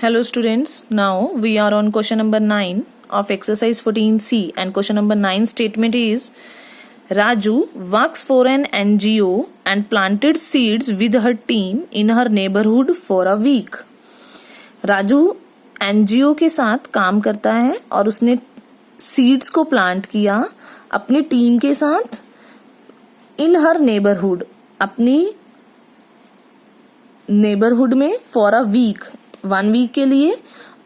Hello students, now we are on question number 9 of exercise 14C and question number 9 statement is Raju works for an NGO and planted seeds with her team in her neighborhood for a week. Raju NGO के साथ काम करता है और उसने seeds को plant किया अपनी टीम के साथ इन हर नेबरहुड, अपनी नेबरहुड में फॉर अ वीक, 1 वीक के लिए.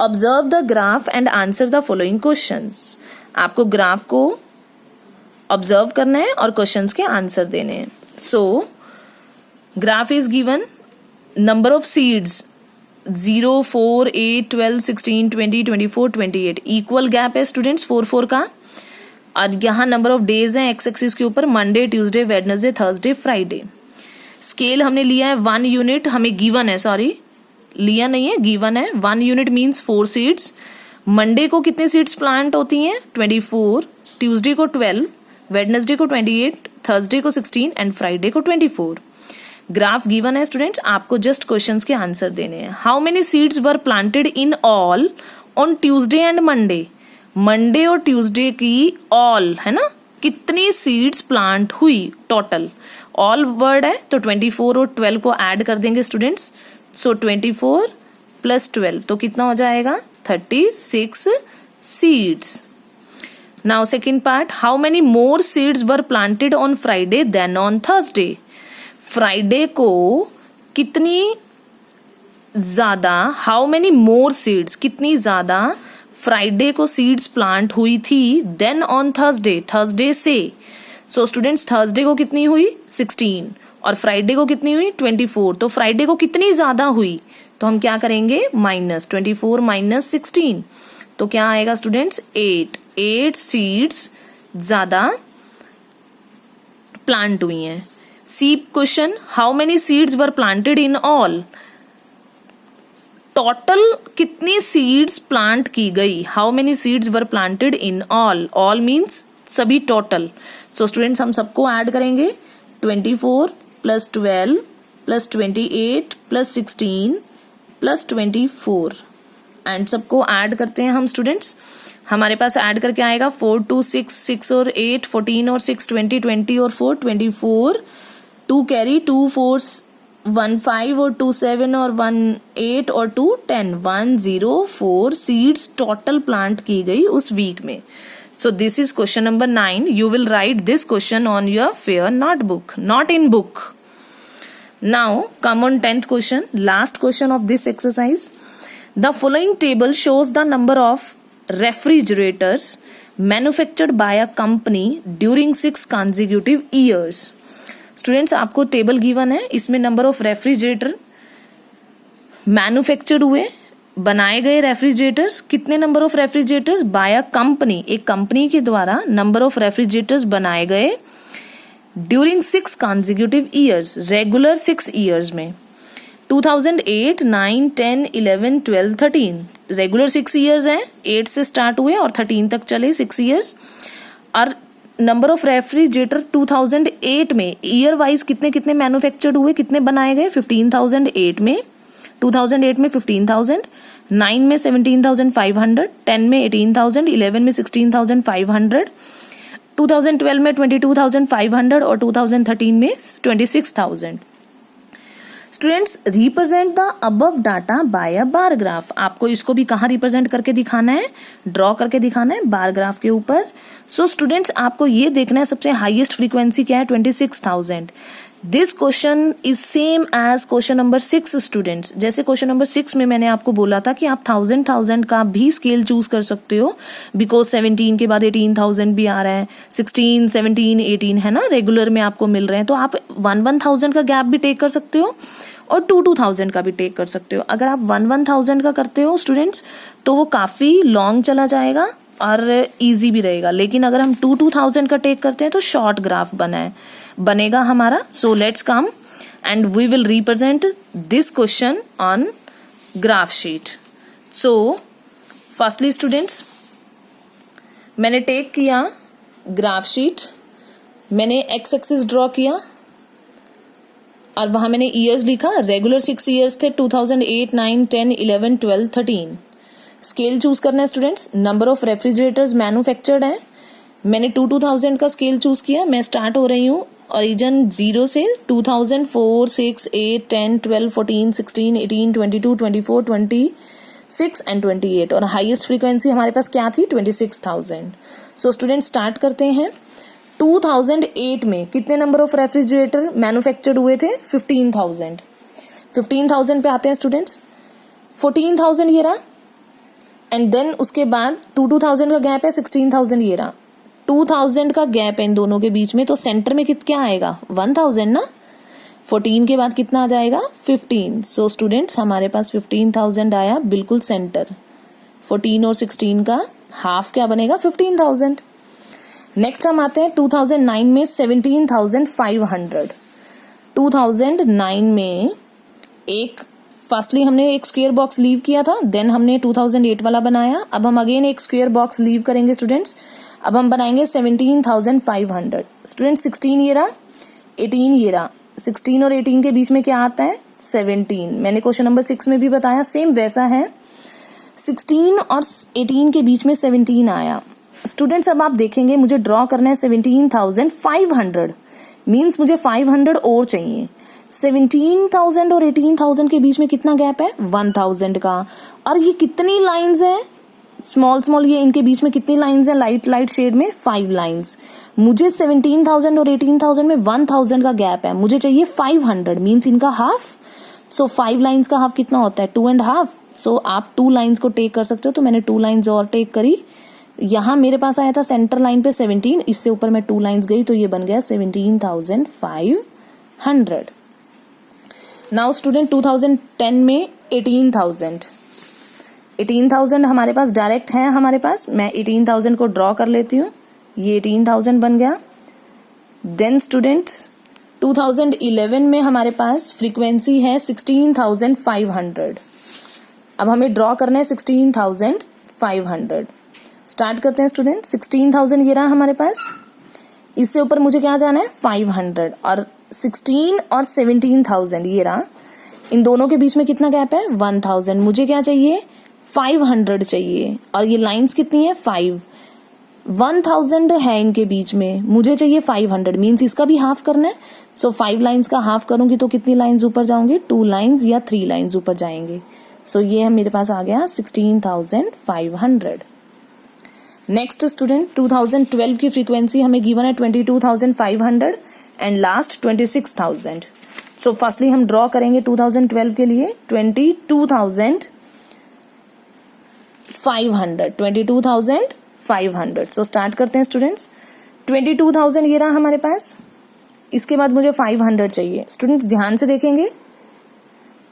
Observe the graph and answer the following questions. आपको ग्राफ को ऑब्जर्व करना है और क्वेश्चंस के आंसर देने हैं. सो graph is given. Number of seeds 0, 4, 8, 12, 16, 20, 24, 28. Equal gap है स्टूडेंट्स 4 का. और यहाँ नंबर ऑफ डेज है एक्स एक्सिस के ऊपर, Monday, Tuesday, Wednesday, Thursday, Friday. Scale हमने लिया है 1 यूनिट, हमें गिवन है, सॉरी लिया नहीं है, गिवन है. 1 यूनिट मीन्स 4 सीड्स. मंडे को कितने सीड्स प्लांट होती हैं? 24, ट्यूसडे को 12, वेडनेसडे को 28, थर्सडे को 16 एंड फ्राइडे को 24. ग्राफ गिवन है स्टूडेंट्स, आपको जस्ट क्वेश्चंस के आंसर देने हैं. How many seeds were planted in all on Tuesday and Monday? Monday और ट्यूसडे की ऑल है ना, कितनी सीड्स प्लांट हुई टोटल. ऑल वर्ड है तो 24 और 12 को ऐड कर देंगे स्टूडेंट्स. सो 24 प्लस 12 तो कितना हो जाएगा? 36 seeds. Now second part, how many more seeds were planted on Friday than on Thursday? Friday को कितनी ज्यादा, हाउ मेनी मोर सीड्स, कितनी ज्यादा फ्राइडे को सीड्स प्लांट हुई थी देन ऑन थर्सडे, थर्सडे से. सो स्टूडेंट्स थर्सडे को कितनी हुई? 16 और फ्राइडे को कितनी हुई? 24. तो फ्राइडे को कितनी ज्यादा हुई तो हम क्या करेंगे? Minus 24 minus 16. तो क्या आएगा स्टूडेंट्स? 8 सीड्स ज्यादा प्लांट हुई हैं. C question, how many seeds were planted in all? Total कितनी सीड्स प्लांट की गई? How many seeds were planted in all? All means सभी टोटल. सो स्टूडेंट्स हम सबको ऐड करेंगे. 24 plus 12 plus 28 plus 16 plus 24 and सबको ऐड करते हैं हम स्टूडेंट्स. हमारे पास ऐड करके आएगा 4, 2, 6, 6 और 8, 14 और 6, 20, 20 और 4, 24. 2 कैरी, 2 4 1 5 और 2 7 और 1 8 और 2 10, 104 सीड्स टोटल प्लांट की गई उस वीक में. So this is question number 9. You will write this question on your fair notebook, not in book. Now come on 10th question, last question of this exercise. The following table shows the number of refrigerators manufactured by a company during 6 consecutive years. Students आपको table given है, इसमें number of refrigerator manufactured हुए, बनाए गए refrigerators, कितने number of refrigerators by a company, एक company के द्वारा नंबर ऑफ रेफ्रिजरेटर्स बनाए गए during 6 consecutive years, regular 6 years में. 2008, 9, 10, 11, 12, 13 रेगुलर 6 ईयर्स हैं, 8 से स्टार्ट हुए और 13 तक चले 6 ईयर्स. और नंबर ऑफ रेफ्रिजरेटर 2008 में ईयर वाइज कितने कितने मैन्युफैक्चर्ड हुए, कितने बनाए गए? 15,008 में, 2008 में 15,000, 9 में 17,500, 10 में 18,000, 11 में 16,500, 2012 में 22,500 और 2013 में 26,000. Students represent the above data by a bar graph. आपको इसको भी कहाँ रिप्रेजेंट करके दिखाना है? ड्रॉ करके दिखाना है बार ग्राफ के ऊपर. सो स्टूडेंट्स आपको ये देखना है सबसे हाईएस्ट फ्रीक्वेंसी क्या है? 26,000. This question is same as question number 6 students. जैसे क्वेश्चन नंबर 6 में मैंने आपको बोला था कि आप 1000 का भी स्केल चूज कर सकते हो, बिकॉज 17 के बाद 18,000 भी आ रहा है, 16, 17, 18 है ना, रेगुलर में आपको मिल रहे हैं. तो आप 1,000 का गैप भी टेक कर सकते हो और 2,000 का भी टेक कर सकते हो. अगर आप 1,000 का करते हो स्टूडेंट्स तो वो काफी लॉन्ग चला जाएगा और इजी भी रहेगा. लेकिन अगर हम 2,000 का टेक करते हैं तो शॉर्ट ग्राफ बनेगा हमारा. So let's come and we will represent this question on graph sheet. So firstly students मैंने टेक किया ग्राफ शीट, मैंने एक्स एक्सिस ड्रॉ किया और वहां मैंने ईयर्स लिखा, रेगुलर 6 ईयर्स थे, 2008, 9, 10, 11, 12, 13। स्केल चूज करना है students, number of refrigerators manufactured है, मैंने 2000 का स्केल चूज किया। मैं स्टार्ट हो रही हूँ ओरिजिन 0 से 2000, 4, 6, 8, 10, 12, 14, 16, 18, 22, 24, 26 एंड 28, और हाईएस्ट फ्रीक्वेंसी हमारे पास क्या थी, 26,000। सो स्टूडेंट स्टार्ट करते हैं। 2008 में कितने नंबर ऑफ रेफ्रिजरेटर मैन्युफैक्चर्ड हुए थे, 15,000। 15,000 पे आते हैं स्टूडेंट्स, 14,000 ये रहा, एंड देन उसके बाद 2000 का गैप है, 16,000 ये रहा। 2000 का गैप है इन दोनों के बीच में, तो सेंटर में क्या आएगा, 1000 ना। 14 के बाद कितना आ जाएगा, 15। सो स्टूडेंट्स हमारे पास 15,000 आया बिल्कुल सेंटर। 14 और 16 का हाफ क्या बनेगा, 15,000। नेक्स्ट हम आते हैं 2009 में 17,500। 2009 में फर्स्टली हमने एक स्क्वायर बॉक्स लीव किया था, देन हमने 2008 वाला बनाया। अब हम अगेन एक स्क्वायर बॉक्स लीव करेंगे स्टूडेंट्स। अब हम बनाएंगे 17,500। स्टूडेंट 16 ये रहा, 18 ये रहा, 16 और 18 के बीच में क्या आता है, 17। मैंने क्वेश्चन नंबर 6 में भी बताया, सेम वैसा है। 16 और 18 के बीच में 17 आया। स्टूडेंट्स अब आप देखेंगे मुझे ड्रॉ करना है 17,500, मीन्स मुझे 500 और चाहिए। 17,000 और 18,000 के बीच में कितना गैप है, 1,000 का। और ये कितनी लाइंस है, स्मॉल स्मॉल, ये इनके बीच में कितनी लाइंस है, लाइट लाइट शेड में 5 लाइंस। मुझे 17,000 और 18,000 में 1,000 का गैप है, मुझे चाहिए 500, मीन्स इनका हाफ। सो 5 लाइंस का हाफ कितना होता है, 2.5। सो आप 2 लाइंस को टेक कर सकते हो, तो मैंने 2 लाइंस और टेक करी। यहां मेरे पास आया था सेंटर लाइन पे 17, इससे ऊपर मैं 2 लाइंस गई तो ये बन गया 17,500। नाउ स्टूडेंट 2010 में 18,000 हमारे पास डायरेक्ट है, हमारे पास मैं 18,000 को ड्रॉ कर लेती हूँ, ये 18,000 बन गया। देन स्टूडेंट्स 2011 में हमारे पास फ्रीक्वेंसी है 16,500। अब हमें ड्रॉ करना है 16,500। स्टार्ट करते हैं स्टूडेंट। 16,000 ये रहा हमारे पास, इससे ऊपर मुझे क्या जाना है, 500, और 16 और 17,000 ये रहा, इन दोनों के बीच में कितना गैप है, 1,000। मुझे क्या चाहिए, 500 चाहिए, और ये लाइंस कितनी है, 5। 1,000 है इनके बीच में, मुझे चाहिए 500, मीन्स इसका भी हाफ करना है। सो 5 लाइंस का हाफ करूंगी तो कितनी लाइंस ऊपर जाऊंगी, 2 लाइंस या 3 लाइंस ऊपर जाएंगे। सो ये मेरे पास आ गया 16,500। नेक्स्ट स्टूडेंट 2012 की फ्रीक्वेंसी हमें गिवन है 22,500 एंड लास्ट 26,000। सो फर्स्टली हम ड्रॉ करेंगे 2012 के लिए 22,500। सो स्टार्ट करते हैं स्टूडेंट्स। 22,000 ये रहा हमारे पास, इसके बाद मुझे 500 चाहिए। स्टूडेंट्स ध्यान से देखेंगे,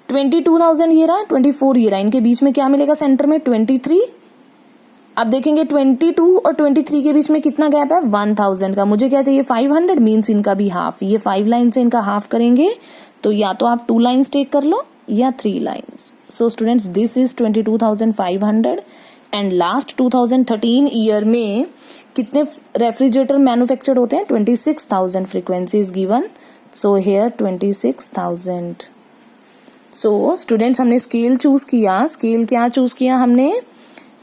22,000 ये रहा, 24 ये रहा, इनके बीच में क्या मिलेगा सेंटर में, 23। अब देखेंगे 22 और 23 के बीच में कितना गैप है, 1,000 का। मुझे क्या चाहिए, 500, मीन्स इनका भी हाफ। ये 5 लाइन से इनका हाफ करेंगे तो या तो आप 2 लाइंस टेक कर लो या 3 lines. So students this is 22,500 and last 2013 year में कितने रेफ्रिजरेटर मैन्युफैक्चर्ड होते हैं, 26,000 frequency is given. So here 26,000। So students हमने स्केल चूज किया। स्केल क्या चूज किया हमने,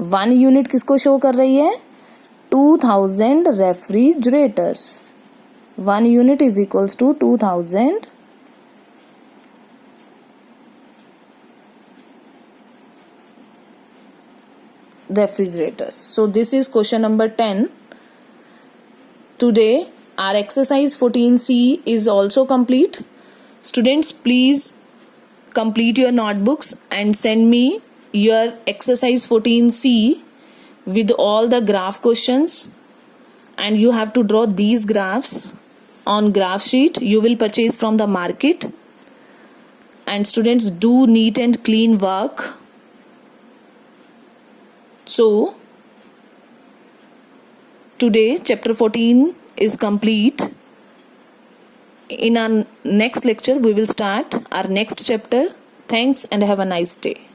1 यूनिट किसको शो कर रही है, 2000 refrigerators. 1 unit is equals to 2000 refrigerators. So this is question number 10. Today our exercise 14C is also complete. Students, please complete your notebooks and send me your exercise 14C with all the graph questions, and you have to draw these graphs on graph sheet you will purchase from the market. And students, do neat and clean work. So today chapter 14 is complete. In our next lecture we will start our next chapter. Thanks and have a nice day.